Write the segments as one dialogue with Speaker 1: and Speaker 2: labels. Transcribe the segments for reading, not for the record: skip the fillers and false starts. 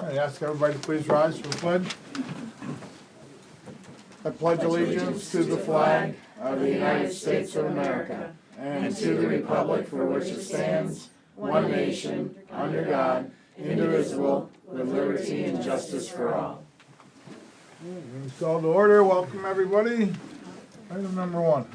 Speaker 1: I ask everybody to please rise for the pledge. I pledge allegiance to the flag of the United States of America and to the republic for which it stands, one nation, under God, indivisible, with liberty and justice for all. Meeting's called to order. Welcome, everybody. Item number 1.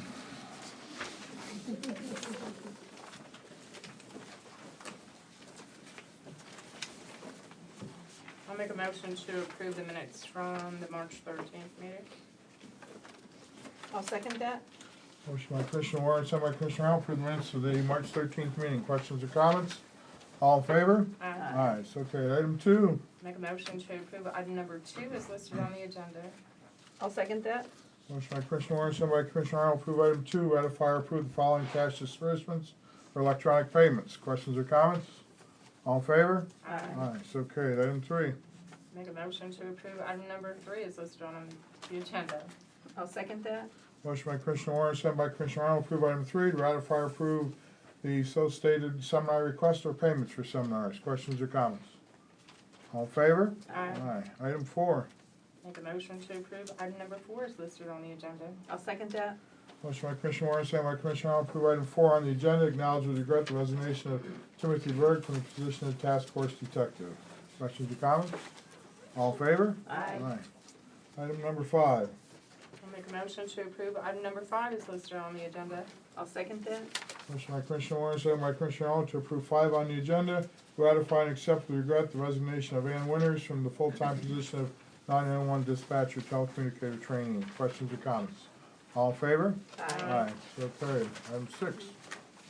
Speaker 2: I'll make a motion to approve the minutes from the March 13th meeting.
Speaker 3: I'll second that.
Speaker 1: Motion by Commissioner Warren, sent by Commissioner Arnold, approve the minutes of the March 13th meeting. Questions or comments? All in favor? Aye. So carried. Item 2.
Speaker 2: Make a motion to approve item number 2 is listed on the agenda.
Speaker 3: I'll second that.
Speaker 1: Motion by Commissioner Warren, sent by Commissioner Arnold, approve item 2, ratify or approve the following cash disbursements for electronic payments. Questions or comments? All in favor? Aye. So carried. Item 3.
Speaker 2: Make a motion to approve item number 3 is listed on the agenda.
Speaker 3: I'll second that.
Speaker 1: Motion by Commissioner Warren, sent by Commissioner Arnold, approve item 3, to ratify or approve the so stated seminar request or payments for seminars. Questions or comments? All in favor?
Speaker 2: Aye.
Speaker 1: Item 4.
Speaker 2: Make a motion to approve item number 4 is listed on the agenda.
Speaker 3: I'll second that.
Speaker 1: Motion by Commissioner Warren, sent by Commissioner Arnold, approve item 4 on the agenda, acknowledge with regret the resignation of Timothy Berg from the position of task force detective. Questions or comments? All in favor?
Speaker 3: Aye.
Speaker 1: Item number 5.
Speaker 2: I'll make a motion to approve item number 5 is listed on the agenda.
Speaker 3: I'll second that.
Speaker 1: Motion by Commissioner Warren, second by Commissioner Arnold, to approve 5 on the agenda, ratify and accept with regret the resignation of Ann Winters from the full-time position of 911 dispatcher telecommunicator training. Questions or comments? All in favor?
Speaker 3: Aye.
Speaker 1: So carried. Item 6.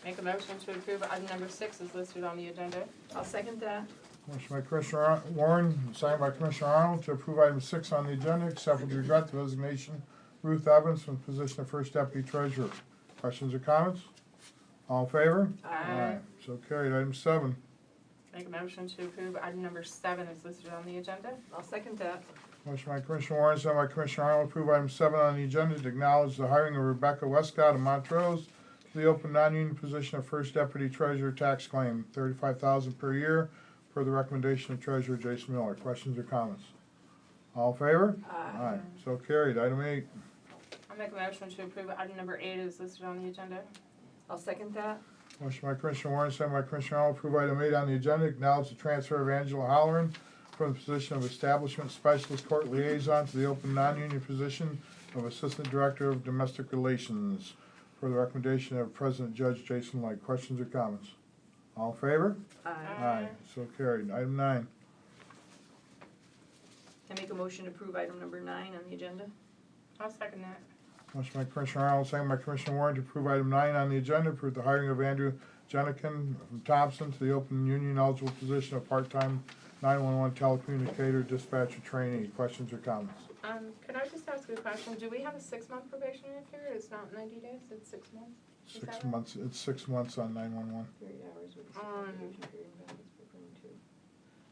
Speaker 2: Make a motion to approve item number 6 is listed on the agenda.
Speaker 3: I'll second that.
Speaker 1: Motion by Commissioner Warren, second by Commissioner Arnold, to approve item 6 on the agenda, accept with regret the resignation of Ruth Evans from the position of First Deputy Treasurer. Questions or comments? All in favor?
Speaker 3: Aye.
Speaker 1: So carried. Item 7.
Speaker 2: Make a motion to approve item number 7 is listed on the agenda.
Speaker 3: I'll second that.
Speaker 1: Motion by Commissioner Warren, second by Commissioner Arnold, approve item 7 on the agenda to acknowledge the hiring of Rebecca Westcott of Montrose to the open non-union position of First Deputy Treasurer tax claim, $35,000 per year, per the recommendation of Treasurer Jason Miller. Questions or comments? All in favor?
Speaker 3: Aye.
Speaker 1: So carried. Item 8.
Speaker 2: I'll make a motion to approve item number 8 is listed on the agenda.
Speaker 3: I'll second that.
Speaker 1: Motion by Commissioner Warren, second by Commissioner Arnold, approve item 8 on the agenda, acknowledge the transfer of Angela Halloran from the position of Establishment Specialist Court Liaison to the open non-union position of Assistant Director of Domestic Relations, per the recommendation of President Judge Jason Light. Questions or comments? All in favor?
Speaker 3: Aye.
Speaker 1: So carried. Item 9.
Speaker 3: I make a motion to approve item number 9 on the agenda.
Speaker 2: I'll second that.
Speaker 1: Motion by Commissioner Arnold, second by Commissioner Warren to approve item 9 on the agenda, approve the hiring of Andrew Jenikin from Thompson to the open union eligible position of part-time 911 telecommunicator dispatcher trainee. Questions or comments?
Speaker 2: Could I just ask a question? Do we have a 6-month probationary period? It's not 90 days, it's 6 months? Is that
Speaker 1: 6
Speaker 2: right?
Speaker 1: months. It's 6 months on 911.
Speaker 3: 30 hours with the
Speaker 2: On-
Speaker 3: probation period balance for 22.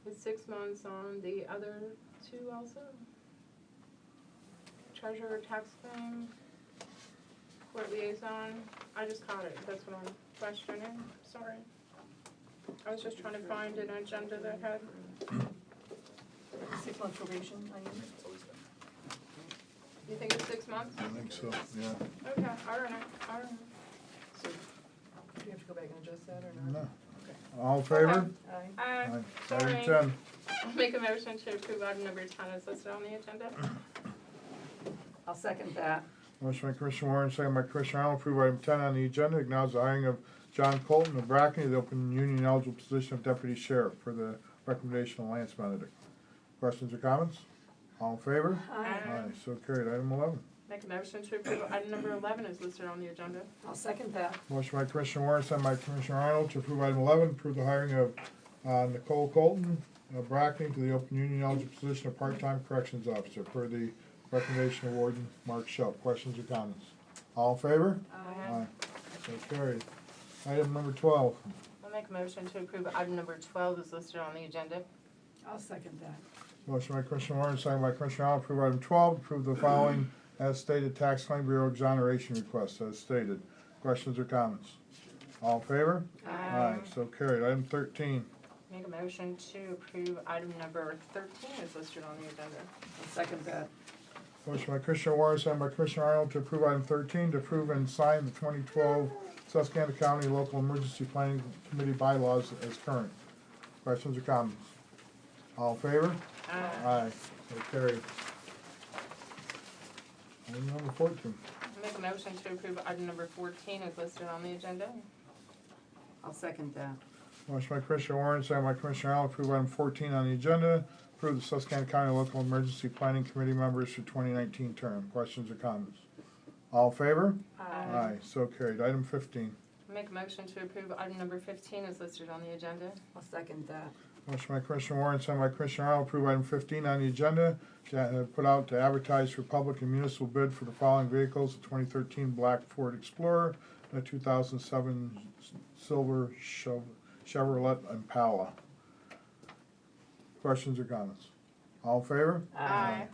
Speaker 2: It's 6 months on the other 2 also? Treasurer, tax claim, court liaison. I just caught it. That's what I'm questioning. Sorry. I was just trying to find an agenda that had.
Speaker 3: 6-month probation, I mean.
Speaker 2: You think it's 6 months?
Speaker 1: I think so, yeah.
Speaker 2: Okay, all right.
Speaker 3: So, do you have to go back and adjust that or
Speaker 1: No.
Speaker 3: not?
Speaker 1: All in favor?
Speaker 3: Aye.
Speaker 2: Sorry.
Speaker 1: Item 10.
Speaker 2: I'll make a motion to approve item number 10 is listed on the agenda.
Speaker 3: I'll second that.
Speaker 1: Motion by Commissioner Warren, second by Commissioner Arnold, approve item 10 on the agenda, acknowledge the hiring of John Colton of Brackney to the open union eligible position of Deputy Sheriff for the recommendation of Lance Benedict. Questions or comments? All in favor?
Speaker 3: Aye.
Speaker 1: So carried. Item 11.
Speaker 2: Make a motion to approve item number 11 is listed on the agenda.
Speaker 3: I'll second that.
Speaker 1: Motion by Commissioner Warren, second by Commissioner Arnold to approve item 11, approve the hiring of Nicole Colton of Brackney to the open union eligible position of part-time corrections officer per the recommendation of Warden Mark Shelp. Questions or comments? All in favor?
Speaker 2: Aye.
Speaker 1: So carried. Item number 12.
Speaker 2: I'll make a motion to approve item number 12 is listed on the agenda.
Speaker 3: I'll second that.
Speaker 1: Motion by Commissioner Warren, second by Commissioner Arnold, approve item 12, approve the following as stated tax claim bureau exoneration request as stated. Questions or comments? All in favor? So carried. Item 13.
Speaker 2: Make a motion to approve item number 13 is listed on the agenda.
Speaker 3: I'll second that.
Speaker 1: Motion by Commissioner Warren, second by Commissioner Arnold to approve item 13, to approve and sign the 2012 Susquehanna County Local Emergency Planning Committee bylaws as current. Questions or comments? All in favor? Aye. So carried. Item number 14.
Speaker 2: Make a motion to approve item number 14 is listed on the agenda.
Speaker 3: I'll second that.
Speaker 1: Motion by Commissioner Warren, second by Commissioner Arnold, approve item 14 on the agenda. Approve the Susquehanna County Local Emergency Planning Committee members for 2019 term. Questions or comments? All in favor? Aye. So carried. Item 15.
Speaker 2: Make a motion to approve item number 15 is listed on the agenda.
Speaker 3: I'll second that.
Speaker 1: Motion by Commissioner Warren, second by Commissioner Arnold, approve item 15 on the agenda, to put out to advertise for public and municipal bid for the following vehicles: a 2013 black Ford Explorer and a 2007 silver Chevrolet Impala. Questions or comments? All in favor?
Speaker 2: Aye.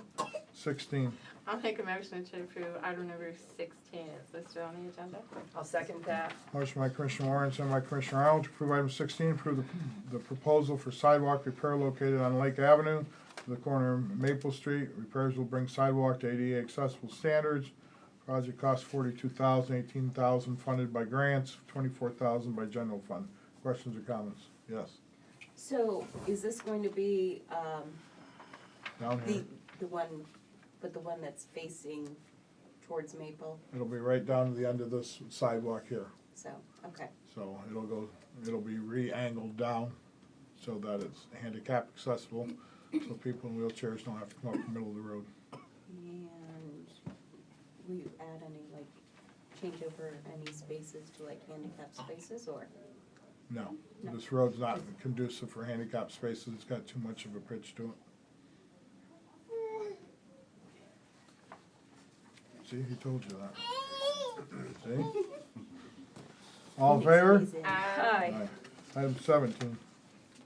Speaker 1: 16.
Speaker 2: I'll make a motion to approve item number 16 is listed on the agenda.
Speaker 3: I'll second that.
Speaker 1: Motion by Commissioner Warren, second by Commissioner Arnold, to approve item 16, approve the proposal for sidewalk repair located on Lake Avenue to the corner of Maple Street. Repairs will bring sidewalk to ADA accessible standards. Project costs $42,000, $18,000 funded by grants, $24,000 by general fund. Questions or comments? Yes.
Speaker 4: So is this going to be
Speaker 1: Down here.
Speaker 4: the one, but the one that's facing towards Maple?
Speaker 1: It'll be right down to the end of this sidewalk here.
Speaker 4: So, okay.
Speaker 1: So it'll be re-angled down so that it's handicap accessible, so people in wheelchairs don't have to come up the middle of the road.
Speaker 4: And will you add any, like, change over any spaces to like handicap spaces or?
Speaker 1: No,
Speaker 4: No.
Speaker 1: this road's not conducive for handicap spaces, it's got too much of a pitch to it. See, he told you that. See? All in favor?
Speaker 3: Aye.
Speaker 1: Aye. Item 17.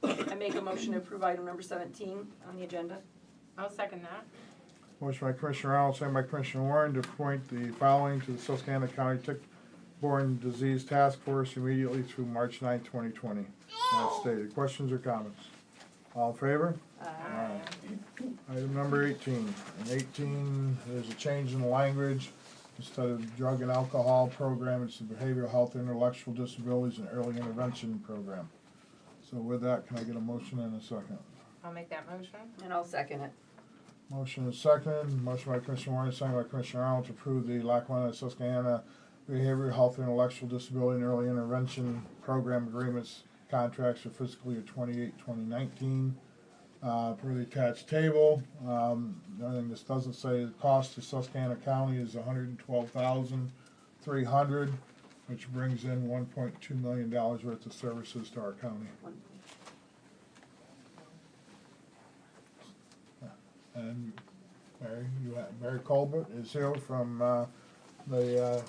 Speaker 3: I make a motion to approve item number 17 on the agenda.
Speaker 2: I'll second that.
Speaker 1: Motion by Commissioner Arnold, second by Commissioner Warren to appoint the following to the Susquehanna County Tick-Borne Disease Task Force immediately through March 9, 2020. As stated. Questions or comments? All in favor? Aye. Item number 18. In 18, there's a change in the language. Instead of drug and alcohol program, it's the behavioral health, intellectual disabilities, and early intervention program. So with that, can I get a motion and a second?
Speaker 2: I'll make that motion.
Speaker 3: And I'll second it.
Speaker 1: Motion is second. Motion by Commissioner Warren, second by Commissioner Arnold to approve the Lackawanna Susquehanna Behavioral Health, Intellectual Disability, and Early Intervention Program Agreements contracts for fiscal year 2019. Per the attached table, the only thing this doesn't say, the cost to Susquehanna County is $112,300, which brings in $1.2 million worth of services to our county. And Mary Colbert is here from the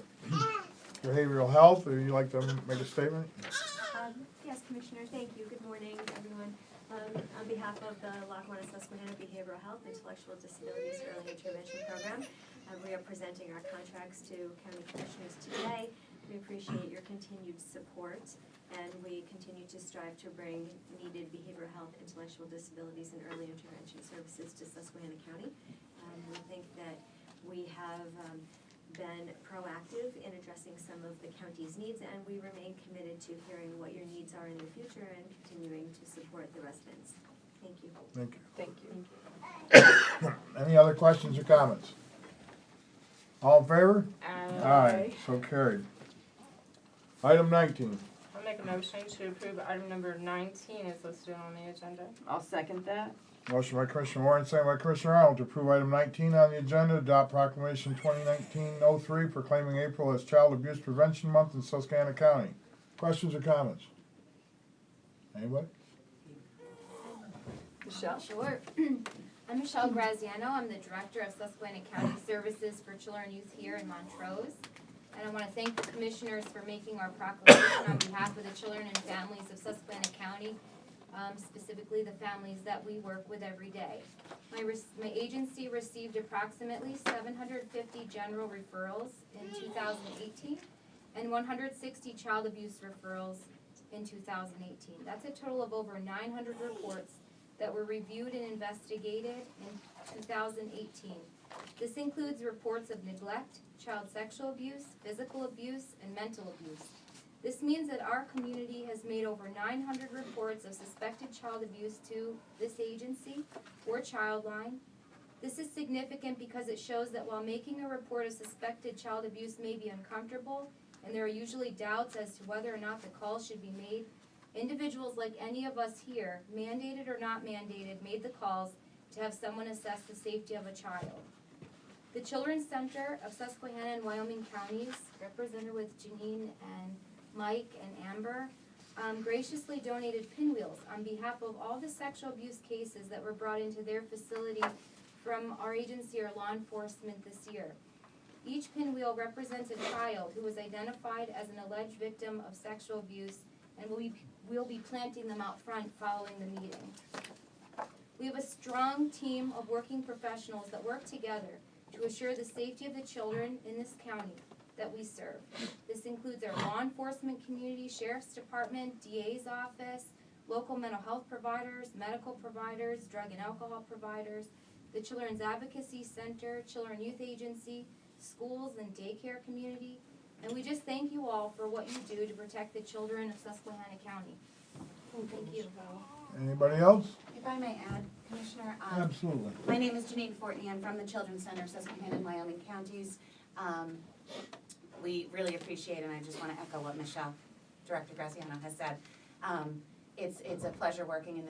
Speaker 1: behavioral health. Would you like to make a statement?
Speaker 5: Yes, Commissioner, thank you. Good morning, everyone. On behalf of the Lackawanna Susquehanna Behavioral Health Intellectual Disabilities Early Intervention Program, we are presenting our contracts to County Commissioners today. We appreciate your continued support, and we continue to strive to bring needed behavioral health, intellectual disabilities, and early intervention services to Susquehanna County. We think that we have been proactive in addressing some of the county's needs, and we remain committed to hearing what your needs are in the future and continuing to support the residents. Thank you.
Speaker 1: Thank you.
Speaker 3: Thank you.
Speaker 1: Any other questions or comments? All in favor?
Speaker 2: Aye.
Speaker 1: So carried. Item 19.
Speaker 2: I'll make a motion to approve item number 19 is listed on the agenda.
Speaker 3: I'll second that.
Speaker 1: Motion by Commissioner Warren, second by Commissioner Arnold to approve item 19 on the agenda, adopt proclamation 2019-03 proclaiming April as Child Abuse Prevention Month in Susquehanna County. Questions or comments? Anybody?
Speaker 3: Michelle?
Speaker 6: Sure. I'm Michelle Graziano. I'm the Director of Susquehanna County Services for Children and Youth here in Montrose. And I want to thank the Commissioners for making our proclamation on behalf of the children and families of Susquehanna County, specifically the families that we work with every day. My agency received approximately 750 general referrals in 2018 and 160 child abuse referrals in 2018. That's a total of over 900 reports that were reviewed and investigated in 2018. This includes reports of neglect, child sexual abuse, physical abuse, and mental abuse. This means that our community has made over 900 reports of suspected child abuse to this agency or Childline. This is significant because it shows that while making a report of suspected child abuse may be uncomfortable, and there are usually doubts as to whether or not the call should be made, individuals like any of us here, mandated or not mandated, made the calls to have someone assess the safety of a child. The Children's Center of Susquehanna and Wyoming counties, represented with Janine and Mike and Amber, graciously donated pinwheels on behalf of all the sexual abuse cases that were brought into their facility from our agency or law enforcement this year. Each pinwheel represents a child who was identified as an alleged victim of sexual abuse, and we'll be planting them out front following the meeting. We have a strong team of working professionals that work together to assure the safety of the children in this county that we serve. This includes our law enforcement community, sheriff's department, DA's office, local mental health providers, medical providers, drug and alcohol providers, the Children's Advocacy Center, Children Youth Agency, schools and daycare community, and we just thank you all for what you do to protect the children of Susquehanna County. Thank you.
Speaker 1: Anybody else?
Speaker 7: If I may add, Commissioner,
Speaker 1: Absolutely.
Speaker 7: my name is Janine Fortney. I'm from the Children's Center of Susquehanna and Wyoming counties. We really appreciate, and I just want to echo what Michelle, Director Graziano, has said. It's a pleasure working in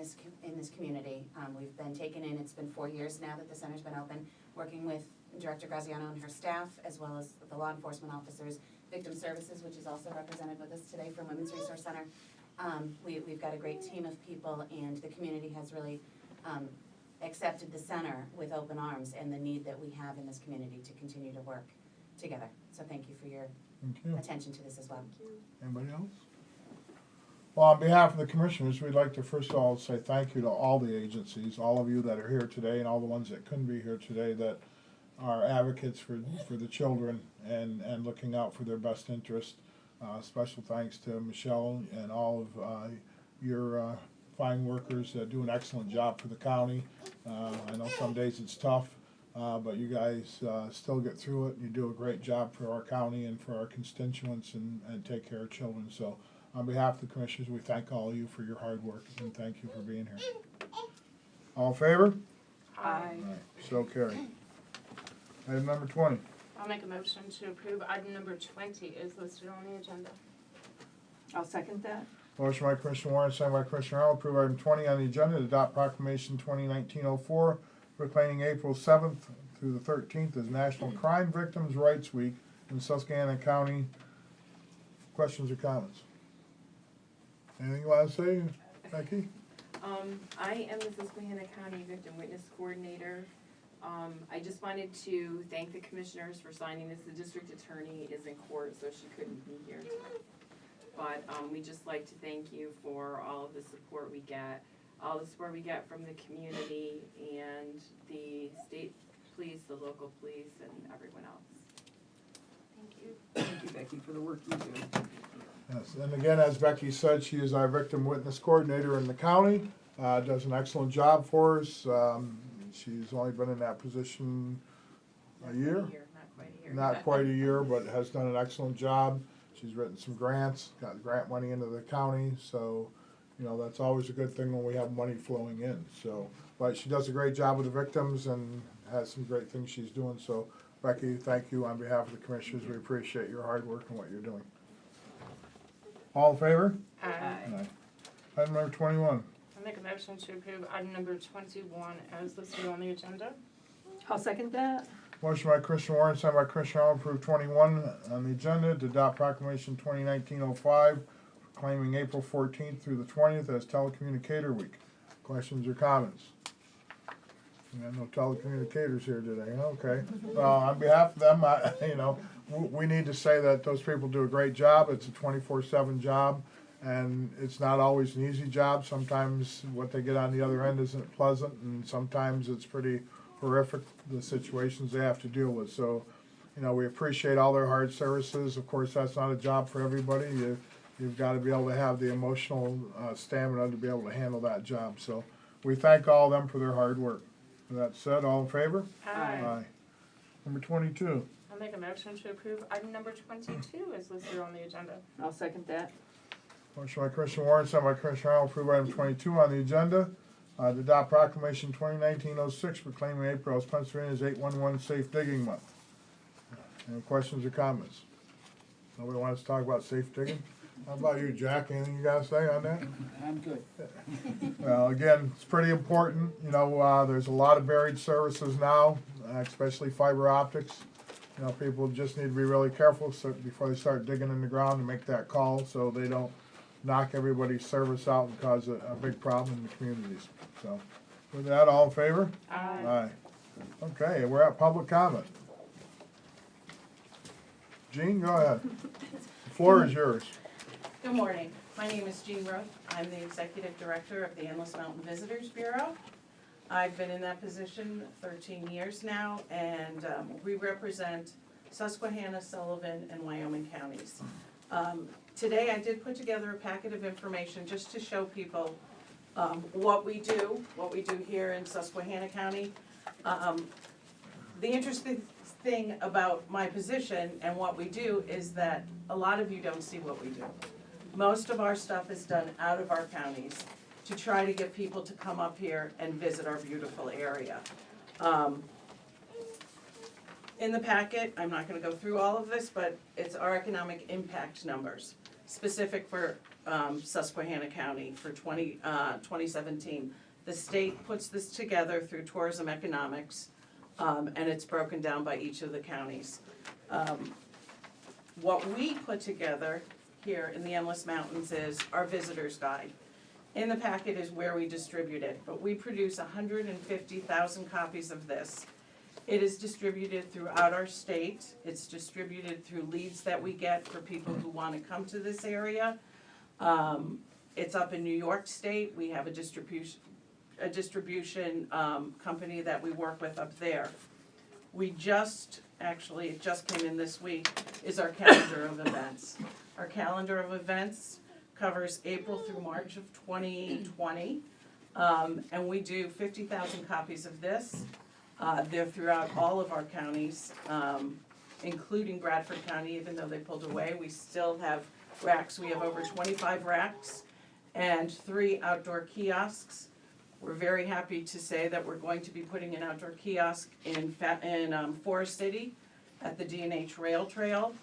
Speaker 7: this community. We've been taken in. It's been 4 years now that the center's been open, working with Director Graziano and her staff, as well as the law enforcement officers, Victim Services, which is also represented with us today from Women's Resource Center. We've got a great team of people, and the community has really accepted the center with open arms and the need that we have in this community to continue to work together. So thank you for your
Speaker 1: Thank you.
Speaker 7: attention to this as well.
Speaker 1: Anybody else? Well, on behalf of the commissioners, we'd like to first of all say thank you to all the agencies, all of you that are here today and all the ones that couldn't be here today that are advocates for the children and looking out for their best interest. Special thanks to Michelle and all of your fine workers that do an excellent job for the county. I know some days it's tough, but you guys still get through it. You do a great job for our county and for our constituents and take care of children. So on behalf of the commissioners, we thank all of you for your hard work and thank you for being here. All in favor?
Speaker 3: Aye.
Speaker 1: So carried. Item number 20.
Speaker 2: I'll make a motion to approve item number 20 is listed on the agenda.
Speaker 3: I'll second that.
Speaker 1: Motion by Commissioner Warren, second by Commissioner Arnold, approve item 20 on the agenda to adopt proclamation 2019-04, proclaiming April 7th through the 13th as National Crime Victims' Rights Week in Susquehanna County. Questions or comments? Anything you want to say, Becky?
Speaker 8: I am the Susquehanna County Victim Witness Coordinator. I just wanted to thank the commissioners for signing this. The district attorney is in court, so she couldn't be here tonight. But we just like to thank you for all of the support we get, all the support we get from the community and the state police, the local police, and everyone else.
Speaker 2: Thank you.
Speaker 3: Thank you, Becky, for the work you do.
Speaker 1: Yes, and again, as Becky said, she is our Victim Witness Coordinator in the county, does an excellent job for us. She's only been in that position a year?
Speaker 8: Not quite a year.
Speaker 1: Not quite a year, but has done an excellent job. She's written some grants, got grant money into the county, so, you know, that's always a good thing when we have money flowing in. So, but she does a great job with the victims and has some great things she's doing. So, Becky, thank you on behalf of the commissioners. We appreciate your hard work and what you're doing. All in favor?
Speaker 2: Aye.
Speaker 1: Aye. Item number 21.
Speaker 2: I'll make a motion to approve item number 21 as listed on the agenda.
Speaker 3: I'll second that.
Speaker 1: Motion by Commissioner Warren, second by Commissioner Arnold, approve 21 on the agenda to adopt proclamation 2019-05, proclaiming April 14th through the 20th as Telecommunicator Week. Questions or comments? We have no telecommunicators here today. Okay. Well, on behalf of them, we need to say that those people do a great job. It's a 24/7 job, and it's not always an easy job. Sometimes what they get on the other end isn't pleasant, and sometimes it's pretty horrific, the situations they have to deal with. So, we appreciate all their hard services. Of course, that's not a job for everybody. You you've got to be able to have the emotional stamina to be able to handle that job. So we thank all of them for their hard work. With that said, all in favor?
Speaker 2: Aye.
Speaker 1: Number 22.
Speaker 2: I'll make a motion to approve item number 22 is listed on the agenda.
Speaker 3: I'll second that.
Speaker 1: Motion by Commissioner Warren, second by Commissioner Arnold, approve item 22 on the agenda. To adopt proclamation 2019-06 proclaiming April as Pennsylvania's 811 Safe Digging Month. Any questions or comments? Nobody wants to talk about safe digging? How about you, Jack? Anything you got to say on that?
Speaker 9: I'm good.
Speaker 1: Well, again, it's pretty important. You know, there's a lot of buried services now, especially fiber optics. You know, people just need to be really careful before they start digging in the ground and make that call so they don't knock everybody's service out and cause a big problem in the communities. So, with that, all in favor?
Speaker 2: Aye.
Speaker 1: Okay, we're at public comment. Jean, go ahead. The floor is yours.
Speaker 10: Good morning. My name is Jean Roth. I'm the Executive Director of the Endless Mountain Visitors Bureau. I've been in that position 13 years now, and we represent Susquehanna, Sullivan, and Wyoming counties. Today I did put together a packet of information just to show people what we do here in Susquehanna County. The interesting thing about my position and what we do is that a lot of you don't see what we do. Most of our stuff is done out of our counties to try to get people to come up here and visit our beautiful area. In the packet, I'm not gonna go through all of this, but it's our economic impact numbers, specific for Susquehanna County for 2017. The state puts this together through tourism economics, and it's broken down by each of the counties. What we put together here in the Endless Mountains is our visitor's guide. In the packet is where we distribute it, but we produce 150,000 copies of this. It is distributed throughout our state. It's distributed through leads that we get for people who want to come to this area. It's up in New York State. We have a distribution company that we work with up there. We just, actually, it just came in this week, is our calendar of events. Our calendar of events covers April through March of 2020, and we do 50,000 copies of this. They're throughout all of our counties, including Bradford County. Even though they pulled away, we still have racks. We have over 25 racks and 3 outdoor kiosks. We're very happy to say that we're going to be putting an outdoor kiosk in Forest City at the D&H Rail Trail.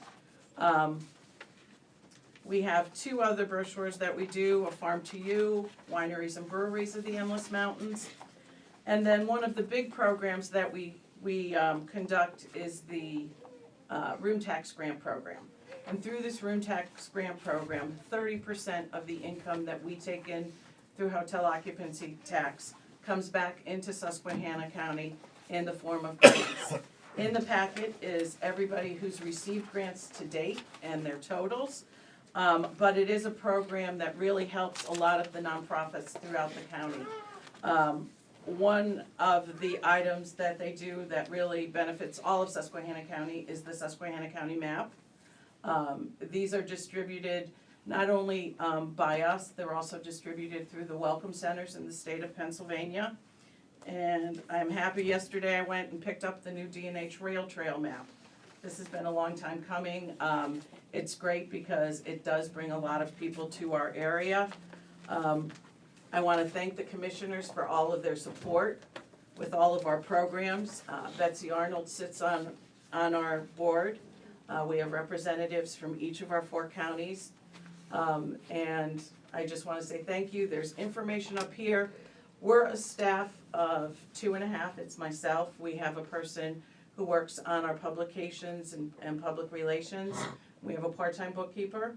Speaker 10: We have 2 other brochures that we do, A Farm to You, Wineries and Breweries of the Endless Mountains. And then one of the big programs that we conduct is the room tax grant program. And through this room tax grant program, 30% of the income that we take in through hotel occupancy tax comes back into Susquehanna County in the form of grants. In the packet is everybody who's received grants to date and their totals. But it is a program that really helps a lot of the nonprofits throughout the county. One of the items that they do that really benefits all of Susquehanna County is the Susquehanna County map. These are distributed not only by us, they're also distributed through the welcome centers in the state of Pennsylvania. And I'm happy yesterday I went and picked up the new D&H Rail Trail map. This has been a long time coming. It's great because it does bring a lot of people to our area. I want to thank the commissioners for all of their support with all of our programs. Betsy Arnold sits on our board. We have representatives from each of our 4 counties. And I just want to say thank you. There's information up here. We're a staff of 2.5. It's myself. We have a person who works on our publications and public relations. We have a part-time bookkeeper.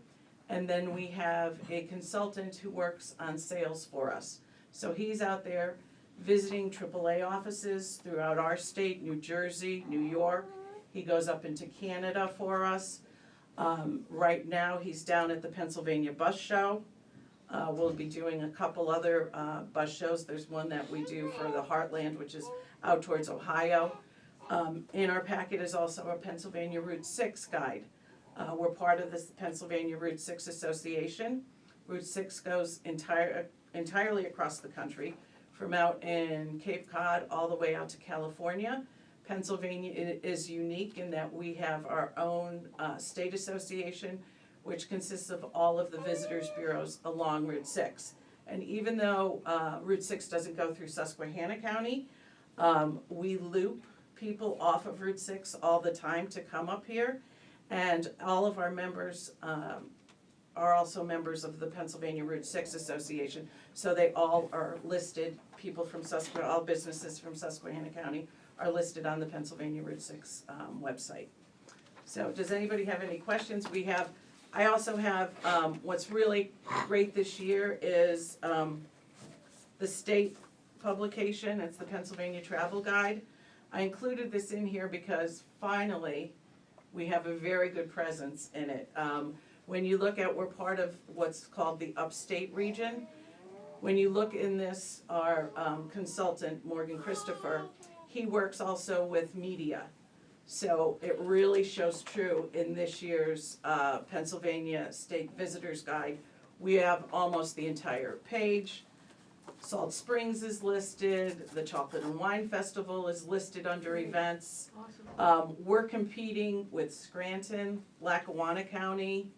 Speaker 10: And then we have a consultant who works on sales for us. So he's out there visiting AAA offices throughout our state, New Jersey, New York. He goes up into Canada for us. Right now, he's down at the Pennsylvania Bus Show. We'll be doing a couple other bus shows. There's one that we do for the Heartland, which is out towards Ohio. In our packet is also a Pennsylvania Route 6 guide. We're part of the Pennsylvania Route 6 Association. Route 6 goes entirely across the country, from out in Cape Cod all the way out to California. Pennsylvania is unique in that we have our own state association, which consists of all of the visitors bureaus along Route 6. And even though Route 6 doesn't go through Susquehanna County, we loop people off of Route 6 all the time to come up here. And all of our members are also members of the Pennsylvania Route 6 Association. So they all are listed, people from Susquehanna, all businesses from Susquehanna County are listed on the Pennsylvania Route 6 website. So does anybody have any questions? I also have, what's really great this year is the state publication, it's the Pennsylvania Travel Guide. I included this in here because finally, we have a very good presence in it. When you look at, we're part of what's called the upstate region. When you look in this, our consultant, Morgan Christopher, he works also with media. So it really shows true in this year's Pennsylvania State Visitors Guide. We have almost the entire page. Salt Springs is listed, the Chocolate and Wine Festival is listed under events. We're competing with Scranton, Lackawanna County,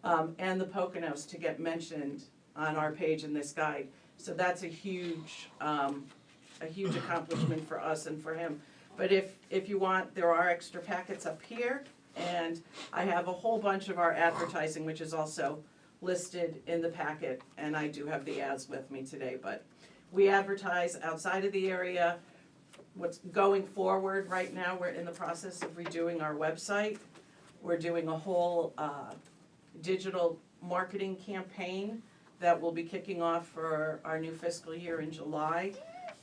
Speaker 10: and the Poconos to get mentioned on our page in this guide. So that's a huge accomplishment for us and for him. But if you want, there are extra packets up here, and I have a whole bunch of our advertising, which is also listed in the packet, and I do have the ads with me today, but we advertise outside of the area. What's going forward right now, we're in the process of redoing our website. We're doing a whole digital marketing campaign that will be kicking off for our new fiscal year in July.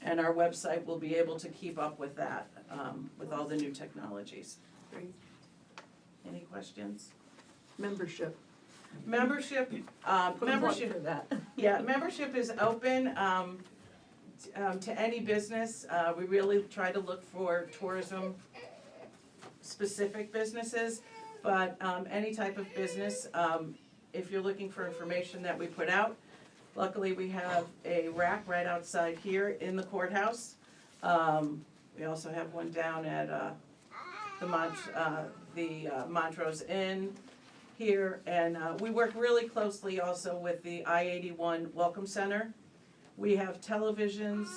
Speaker 10: And our website will be able to keep up with that, with all the new technologies.
Speaker 3: Great.
Speaker 10: Any questions?
Speaker 3: Membership.
Speaker 10: Membership,
Speaker 3: Put a plug
Speaker 10: membership,
Speaker 3: for that.
Speaker 10: yeah, membership is open to any business. We really try to look for tourism specific businesses, but any type of business, if you're looking for information that we put out, luckily we have a rack right outside here in the courthouse. We also have one down at the Montrose Inn here, and we work really closely also with the I-81 Welcome Center. We have televisions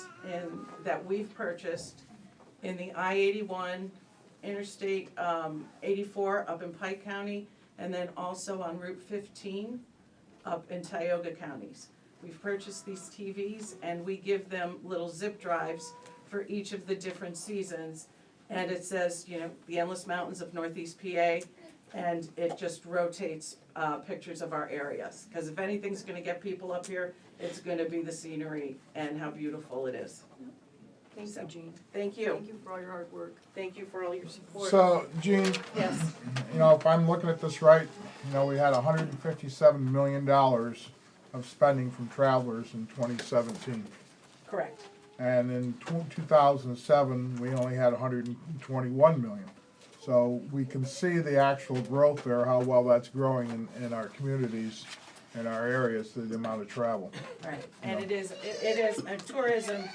Speaker 10: that we've purchased in the I-81, Interstate 84 up in Pike County, and then also on Route 15 up in Tioga counties. We've purchased these TVs and we give them little zip drives for each of the different seasons. And it says, you know, the Endless Mountains of Northeast PA, and it just rotates pictures of our areas. Because if anything's gonna get people up here, it's gonna be the scenery and how beautiful it is.
Speaker 3: Thank you, Jean.
Speaker 10: Thank you.
Speaker 3: Thank you for all your hard work.
Speaker 10: Thank you for all your support.
Speaker 1: So, Gene,
Speaker 10: Yes,
Speaker 1: you know, if I'm looking at this right, you know, we had $157 million of spending from travelers in 2017.
Speaker 10: correct.
Speaker 1: And in 2007, we only had 121 million. So we can see the actual growth there, how well that's growing in our communities and our areas, the amount of travel.
Speaker 10: Right, and it is, and tourism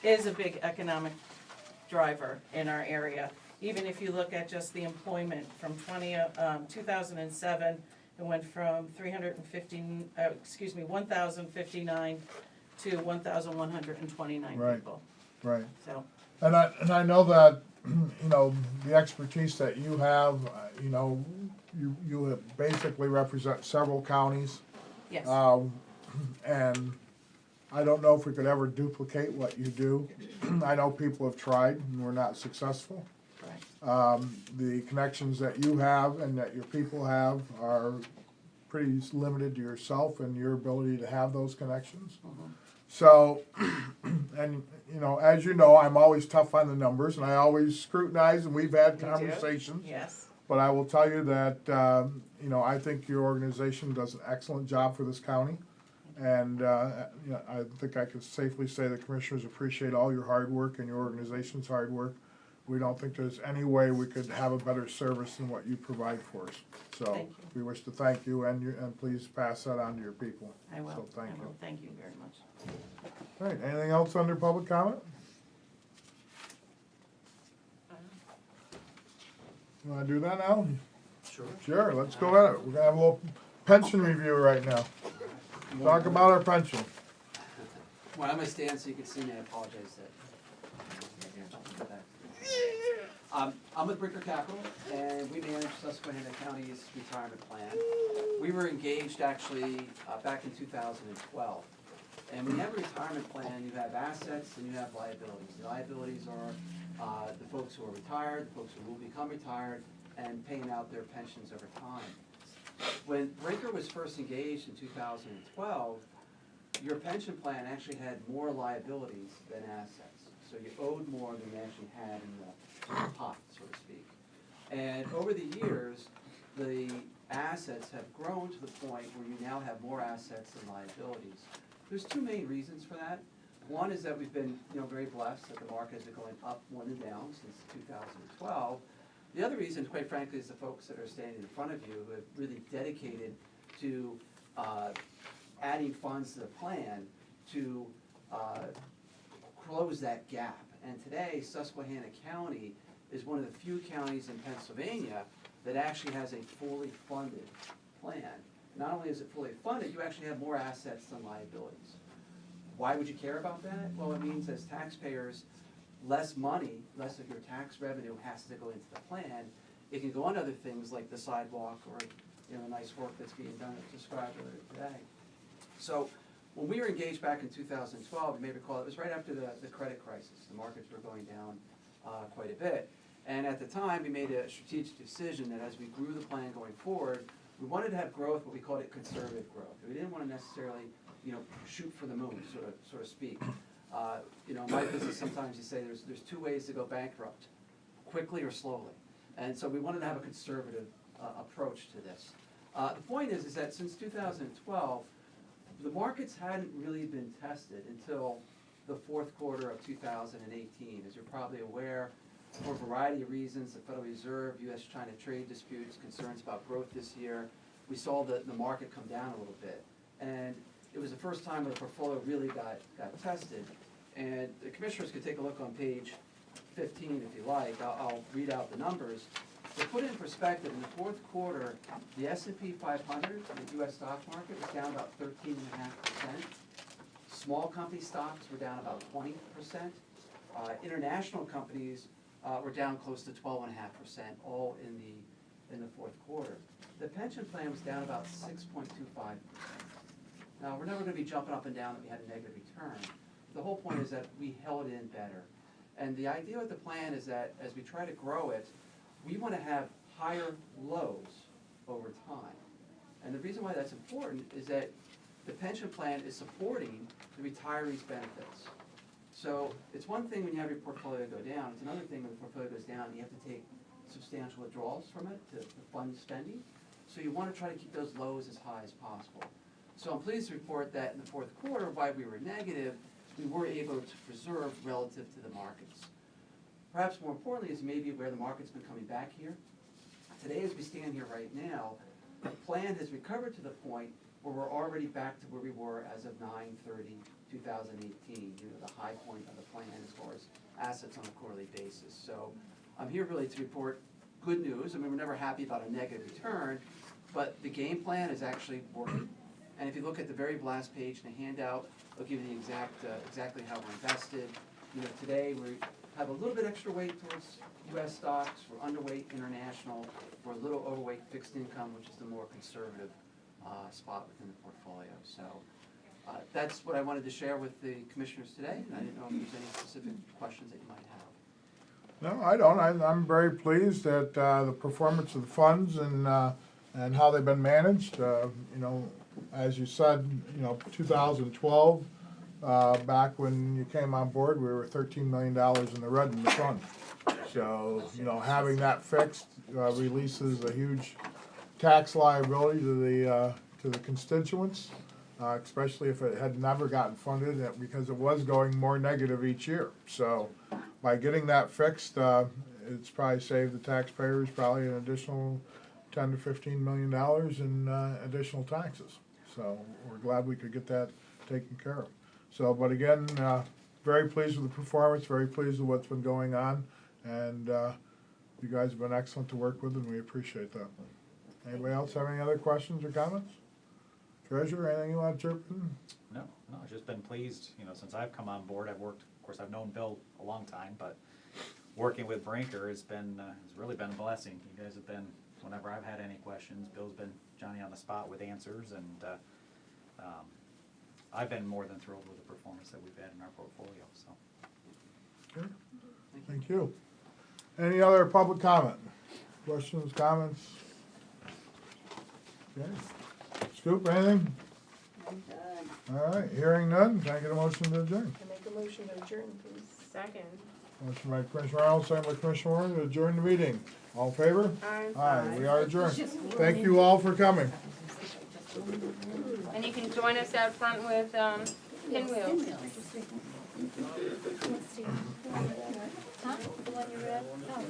Speaker 10: is a big economic driver in our area. Even if you look at just the employment from 2007, it went from 1,059 to 1,129
Speaker 1: Right.
Speaker 10: people,
Speaker 1: Right.
Speaker 10: so.
Speaker 1: And I know that, you know, the expertise that you have, you know, you basically represent several counties.
Speaker 10: Yes,
Speaker 1: And I don't know if we could ever duplicate what you do. I know people have tried and were not successful.
Speaker 10: correct.
Speaker 1: The connections that you have and that your people have are pretty limited to yourself and your ability to have those connections. So, and, you know, as you know, I'm always tough on the numbers and I always scrutinize, and we've had
Speaker 10: You do?
Speaker 1: conversations.
Speaker 10: Yes,
Speaker 1: But I will tell you that, you know, I think your organization does an excellent job for this county. And, you know, I think I can safely say the commissioners appreciate all your hard work and your organization's hard work. we don't think there's any way we could have a better service than what you provide for us. So
Speaker 10: Thank you.
Speaker 1: we wish to thank you, and please pass that on to your people.
Speaker 10: I will,
Speaker 1: So thank
Speaker 10: I
Speaker 1: you.
Speaker 10: will, thank you very much.
Speaker 1: All right, anything else under public comment? You wanna do that now?
Speaker 9: Sure.
Speaker 1: Sure, let's go at it. We're gonna have a little pension review right now. Talk about our pension.
Speaker 9: Well, I'm gonna stand so you can see me, I apologize that. I'm with Brinker Capital, and we manage Susquehanna County's retirement plan. We were engaged actually back in 2012. And when you have a retirement plan, you have assets and you have liabilities. The liabilities are the folks who are retired, the folks who will become retired, and paying out their pensions over time. When Brinker was first engaged in 2012, your pension plan actually had more liabilities than assets. So you owed more than you actually had in the pot, so to speak. And over the years, the assets have grown to the point where you now have more assets than liabilities. There's two main reasons for that. One is that we've been, very blessed that the market has been going up more than down since 2012. The other reason, quite frankly, is the folks that are standing in front of you who have really dedicated to adding funds to the plan to close that gap. And today, Susquehanna County is one of the few counties in Pennsylvania that actually has a fully funded plan. Not only is it fully funded, you actually have more assets than liabilities. Why would you care about that? Well, it means as taxpayers, less money, less of your tax revenue has to go into the plan. It can go on other things like the sidewalk or the nice work that's being done as described earlier today. So when we were engaged back in 2012, you may recall, it was right after the credit crisis. The markets were going down quite a bit. And at the time, we made a strategic decision that as we grew the plan going forward, we wanted to have growth, but we called it conservative growth. We didn't want to necessarily, shoot for the moon, so to speak. In my business, sometimes you say there's two ways to go bankrupt, quickly or slowly. And so we wanted to have a conservative approach to this. The point is that since 2012, the markets hadn't really been tested until the fourth quarter of 2018. As you're probably aware, for a variety of reasons, the Federal Reserve, U.S.-China trade disputes, concerns about growth this year, we saw the market come down a little bit. And it was the first time where the portfolio really got tested. And the commissioners could take a look on page 15 if you like. I'll read out the numbers. To put it in perspective, in the fourth quarter, the S&P 500, the U.S. stock market, was down about 13.5%. Small company stocks were down about 20%. International companies were down close to 12.5%, all in the fourth quarter. The pension plan was down about 6.25%. Now, we're never going to be jumping up and down that we had a negative return. The whole point is that we held in better. And the idea with the plan is that as we try to grow it, we want to have higher lows over time. And the reason why that's important is that the pension plan is supporting the retirees' benefits. So it's one thing when you have your portfolio go down, it's another thing when the portfolio goes down and you have to take substantial withdrawals from it to fund spending. So you want to try to keep those lows as high as possible. So I'm pleased to report that in the fourth quarter, while we were negative, we were able to preserve relative to the markets. Perhaps more importantly is maybe where the market's been coming back here. Today, as we stand here right now, the plan has recovered to the point where we're already back to where we were as of 9/30/2018, the high point of the plan as far as assets on a quarterly basis. So I'm here really to report good news. I mean, we're never happy about a negative return, but the game plan is actually working. And if you look at the very last page in the handout, I'll give you the exactly how we're invested. Today we have a little bit extra weight towards U.S. stocks. We're underweight international. We're a little overweight fixed income, which is the more conservative spot within the portfolio. So that's what I wanted to share with the commissioners today. And I didn't know if there's any specific questions that you might have.
Speaker 1: No, I don't. I'm very pleased at the performance of the funds and how they've been managed. As you said, 2012, back when you came on board, we were $13 million in the red in the fund. So, having that fixed releases a huge tax liability to the constituents, especially if it had never gotten funded because it was going more negative each year. So by getting that fixed, it's probably saved the taxpayers probably an additional $10 to $15 million in additional taxes. So we're glad we could get that taken care of. So, but again, very pleased with the performance, very pleased with what's been going on, and you guys have been excellent to work with, and we appreciate that. Anybody else have any other questions or comments? Treasurer, anything you want to chirp in?
Speaker 11: No, I've just been pleased, since I've come on board, I've worked, of course, I've known Bill a long time, but working with Brinker has really been a blessing. You guys have been, whenever I've had any questions, Bill's been Johnny on the spot with answers, and I've been more than thrilled with the performance that we've had in our portfolio, so.
Speaker 1: Good. Thank you. Any other public comment? Questions, comments? Okay. Scoop, anything?
Speaker 3: I'm done.
Speaker 1: All right, hearing none, can I get a motion to adjourn?
Speaker 3: I make a motion to adjourn, please.
Speaker 2: Second.
Speaker 1: Motion by Commissioner Arnold, second by Commissioner Warren to adjourn the meeting. All in favor? Aye, we are adjourned. Thank you all for coming.
Speaker 2: And you can join us out front with pinwheels.
Speaker 6: Huh? The one you read? Oh.